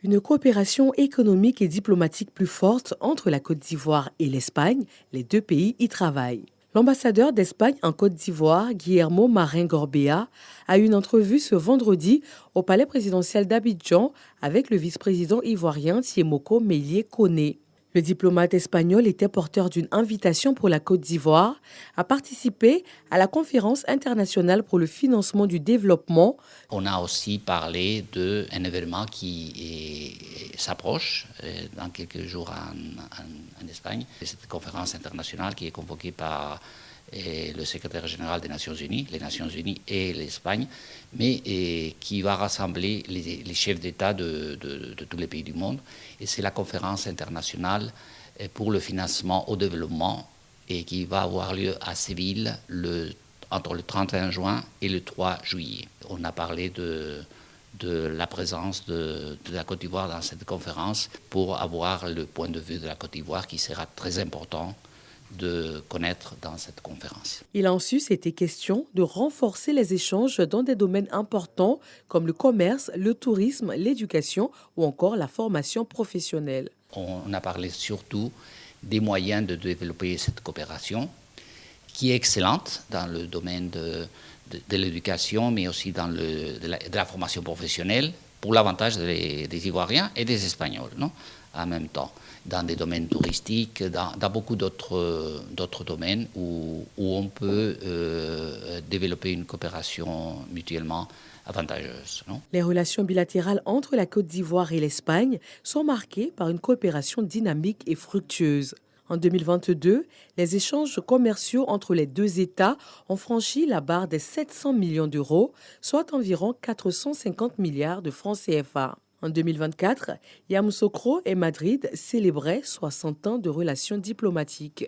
Une coopération économique et diplomatique plus forte entre la Côte d'Ivoire et l'Espagne, les deux pays y travaillent. L'ambassadeur d'Espagne en Côte d'Ivoire, Guillermo Marin Gorbea, a eu une entrevue ce vendredi au palais présidentiel d'Abidjan avec le vice-président ivoirien Thiemoko Meïlie Koné. Le diplomate espagnol était porteur d'une invitation pour la Côte d'Ivoire à participer à la conférence internationale pour le financement du développement. On a aussi parlé d'un événement s'approche dans quelques jours en Espagne. Cette conférence internationale qui est convoquée par le secrétaire général des Nations Unies, les Nations Unies et l'Espagne, mais qui va rassembler les chefs d'État de tous les pays du monde. Et c'est la conférence internationale pour le financement au développement et qui va avoir lieu à Séville entre le 31 juin et le 3 juillet. On a parlé de la présence de la Côte d'Ivoire dans cette conférence pour avoir le point de vue de la Côte d'Ivoire qui sera très important de connaître dans cette conférence. Il a ensuite été question de renforcer les échanges dans des domaines importants comme le commerce, le tourisme, l'éducation ou encore la formation professionnelle. On a parlé surtout des moyens de développer cette coopération qui est excellente dans le domaine de l'éducation, mais aussi dans de la formation professionnelle, pour l'avantage des Ivoiriens et des Espagnols, non, en même temps, dans des domaines touristiques, dans beaucoup d'autres domaines où on peut développer une coopération mutuellement avantageuse. Non ? Les relations bilatérales entre la Côte d'Ivoire et l'Espagne sont marquées par une coopération dynamique et fructueuse. En 2022, les échanges commerciaux entre les deux États ont franchi la barre des 700 millions d'euros, soit environ 450 milliards de francs CFA. En 2024, Yamoussoukro et Madrid célébraient 60 ans de relations diplomatiques.